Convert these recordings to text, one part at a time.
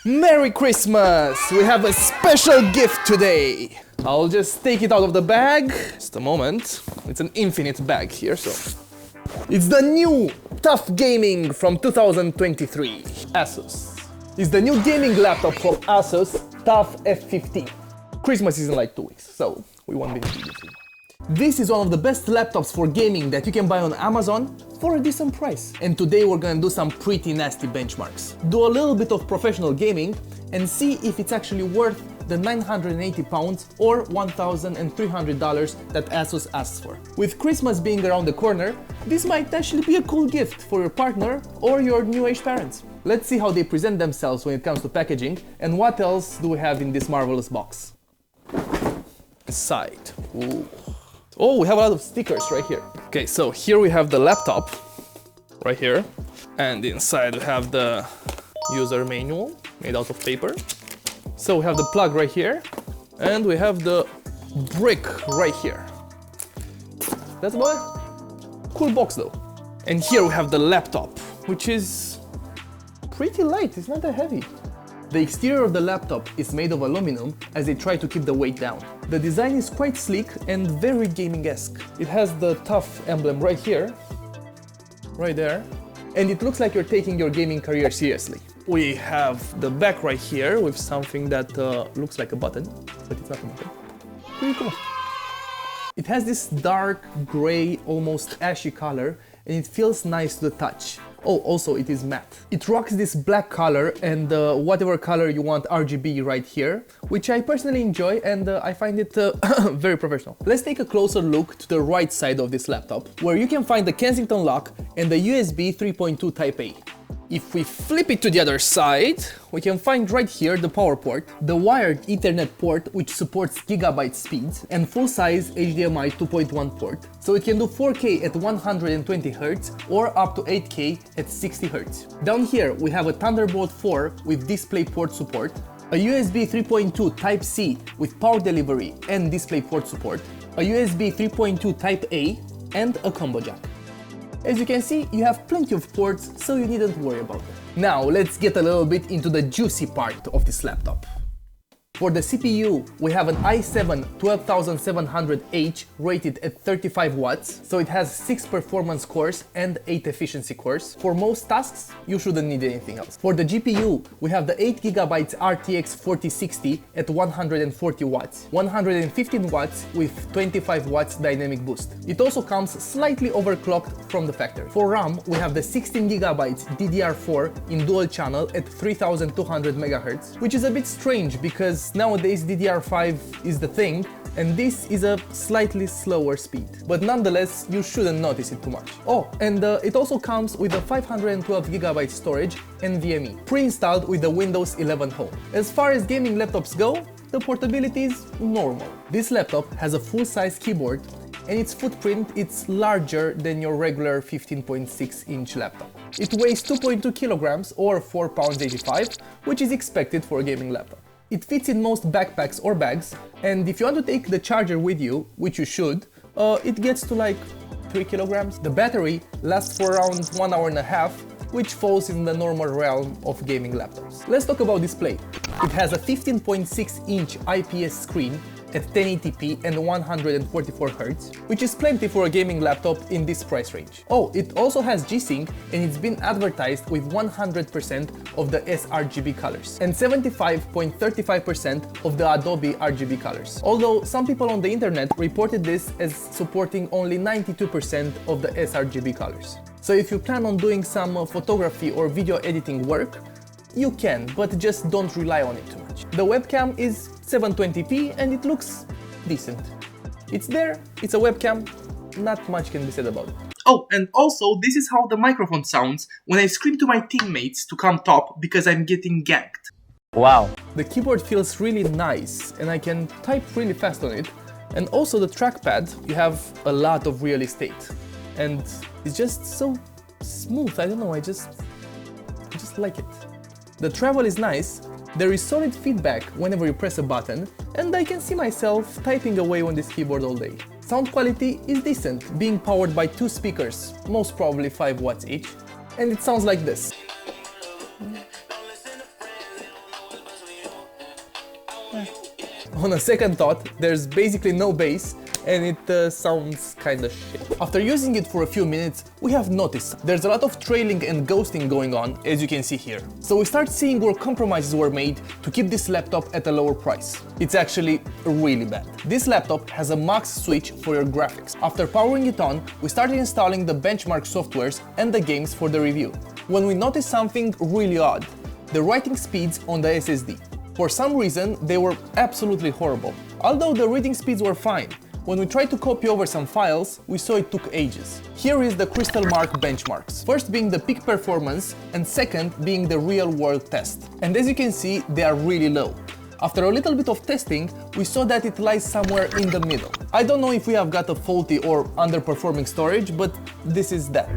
Merry Christmas! We have a special gift today. I'll just take it out of the bag. Just a moment. It's an infinite bag here, so... It's the new TUF Gaming from 2023. Asus. It's the new gaming laptop from Asus TUF F15. Christmas is in like 2 weeks, so we won't be needing it. This is one of the best laptops for gaming that you can buy on Amazon for a decent price. And today we're gonna do some pretty nasty benchmarks. Do a little bit of professional gaming and see if it's actually worth the £980 or $1,300 that Asus asks for. With Christmas being around the corner, this might actually be a cool gift for your partner or your new age parents. Let's see how they present themselves when it comes to packaging and what else do we have in this marvelous box. Inside. Ooh. Oh, we have a lot of stickers right here. Okay, so here we have the laptop, right here. And inside we have the user manual, made out of paper. So we have the plug right here, and we have the brick right here. That's about it. Cool box though. And here we have the laptop, which is pretty light, it's not that heavy. The exterior of the laptop is made of aluminum as they try to keep the weight down. The design is quite sleek and very gaming-esque. It has the TUF emblem right here, right there, and it looks like you're taking your gaming career seriously. We have the back right here with something that looks like a button, but it's not a button. Pretty cool. It has this dark gray, almost ashy color, and it feels nice to the touch. Oh, also it is matte. It rocks this black color and whatever color you want RGB right here, which I personally enjoy and I find it very professional. Let's take a closer look to the right side of this laptop, where you can find the Kensington lock and the USB 3.2 Type A. If we flip it to the other side, we can find right here the power port, the wired Ethernet port which supports gigabyte speeds, and full-size HDMI 2.1 port, so it can do 4K at 120Hz or up to 8K at 60Hz. Down here we have a Thunderbolt 4 with DisplayPort support, a USB 3.2 Type-C with power delivery and DisplayPort support, a USB 3.2 Type-A, and a combo jack. As you can see, you have plenty of ports, so you needn't worry about it. Now let's get a little bit into the juicy part of this laptop. For the CPU, we have an i7 12700H rated at 35 watts, so it has 6 performance cores and 8 efficiency cores. For most tasks, you shouldn't need anything else. For the GPU, we have the 8GB RTX 4060 at 140 watts, 115 watts with 25 watts dynamic boost. It also comes slightly overclocked from the factory. For RAM, we have the 16GB DDR4 in dual channel at 3200 MHz, which is a bit strange because nowadays DDR5 is the thing, and this is a slightly slower speed. But nonetheless, you shouldn't notice it too much. Oh, and it also comes with a 512GB storage and NVMe, pre-installed with the Windows 11 Home. As far as gaming laptops go, the portability is normal. This laptop has a full-size keyboard, and its footprint is larger than your regular 15.6-inch laptop. It weighs 2.2 kilograms or 4 pounds 85, which is expected for a gaming laptop. It fits in most backpacks or bags, and if you want to take the charger with you, which you should, it gets to like 3 kilograms. The battery lasts for around 1 hour and a half, which falls in the normal realm of gaming laptops. Let's talk about display. It has a 15.6-inch IPS screen at 1080p and 144Hz, which is plenty for a gaming laptop in this price range. Oh, it also has G-Sync, and it's been advertised with 100% of the sRGB colors and 75.35% of the Adobe RGB colors. Although some people on the internet reported this as supporting only 92% of the sRGB colors. So if you plan on doing some photography or video editing work, you can, but just don't rely on it too much. The webcam is 720p and it looks decent. It's there, it's a webcam, not much can be said about it. Oh, and also this is how the microphone sounds when I scream to my teammates to come top because I'm getting ganked. Wow. The keyboard feels really nice and I can type really fast on it. And also the trackpad, you have a lot of real estate. And it's just so smooth, I don't know, I just like it. The travel is nice, there is solid feedback whenever you press a button, and I can see myself typing away on this keyboard all day. Sound quality is decent, being powered by 2 speakers, most probably 5 watts each, and it sounds like this. On a second thought, there's basically no bass and it sounds kinda shit. After using it for a few minutes, we have noticed there's a lot of trailing and ghosting going on, as you can see here. So we start seeing where compromises were made to keep this laptop at a lower price. It's actually really bad. This laptop has a max switch for your graphics. After powering it on, we started installing the benchmark softwares and the games for the review. When we noticed something really odd, the writing speeds on the SSD. For some reason, they were absolutely horrible. Although the reading speeds were fine, when we tried to copy over some files, we saw it took ages. Here is the Crystal Mark benchmarks. First being the peak performance and second being the real world test. And as you can see, they are really low. After a little bit of testing, we saw that it lies somewhere in the middle. I don't know if we have got a faulty or underperforming storage, but this is that.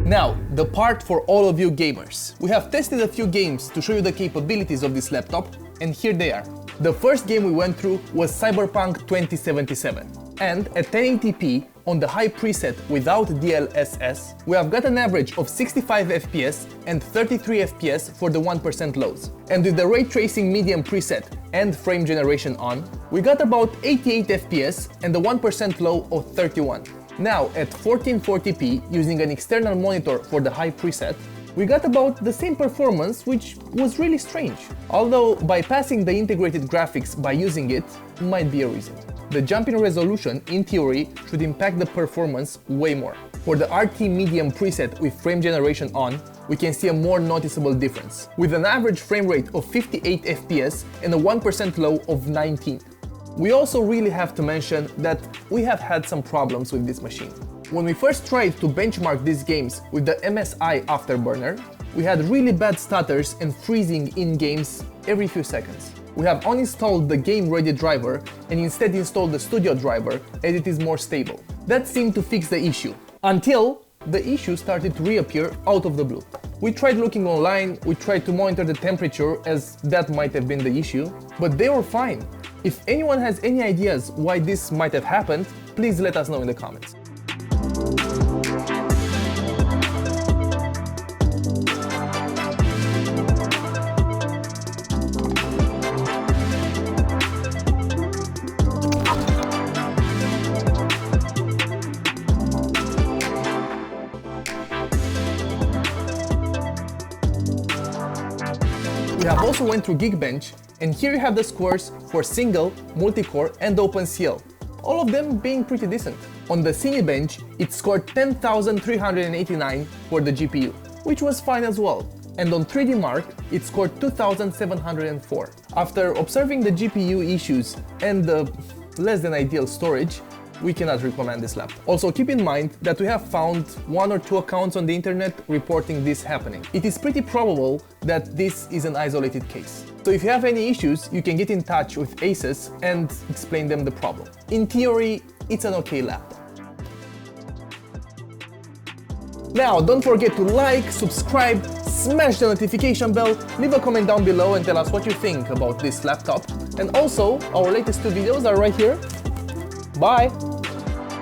Now, the part for all of you gamers. We have tested a few games to show you the capabilities of this laptop, and here they are. The first game we went through was Cyberpunk 2077, and at 1080p on the high preset without DLSS, we have got an average of 65 FPS and 33 FPS for the 1% lows. And with the ray tracing medium preset and frame generation on, we got about 88 FPS and the 1% low of 31. Now at 1440p using an external monitor for the high preset, we got about the same performance, which was really strange. Although bypassing the integrated graphics by using it might be a reason. The jump in resolution, in theory, should impact the performance way more. For the RT medium preset with frame generation on, we can see a more noticeable difference, with an average frame rate of 58 FPS and a 1% low of 19. We also really have to mention that we have had some problems with this machine. When we first tried to benchmark these games with the MSI Afterburner, we had really bad stutters and freezing in games every few seconds. We have uninstalled the game ready driver and instead installed the studio driver as it is more stable. That seemed to fix the issue, until the issue started to reappear out of the blue. We tried looking online, we tried to monitor the temperature as that might have been the issue, but they were fine. If anyone has any ideas why this might have happened, please let us know in the comments. We have also went through Geekbench, and here you have the scores for single, multi-core and OpenCL, all of them being pretty decent. On the Cinebench, it scored 10,389 for the GPU, which was fine as well. And on 3D Mark, it scored 2,704. After observing the GPU issues and the less than ideal storage, we cannot recommend this laptop. Also keep in mind that we have found 1 or 2 accounts on the internet reporting this happening. It is pretty probable that this is an isolated case. So if you have any issues, you can get in touch with Asus and explain them the problem. In theory, it's an okay laptop. Now, don't forget to like, subscribe, smash the notification bell, leave a comment down below and tell us what you think about this laptop. And also, our latest 2 videos are right here. Bye!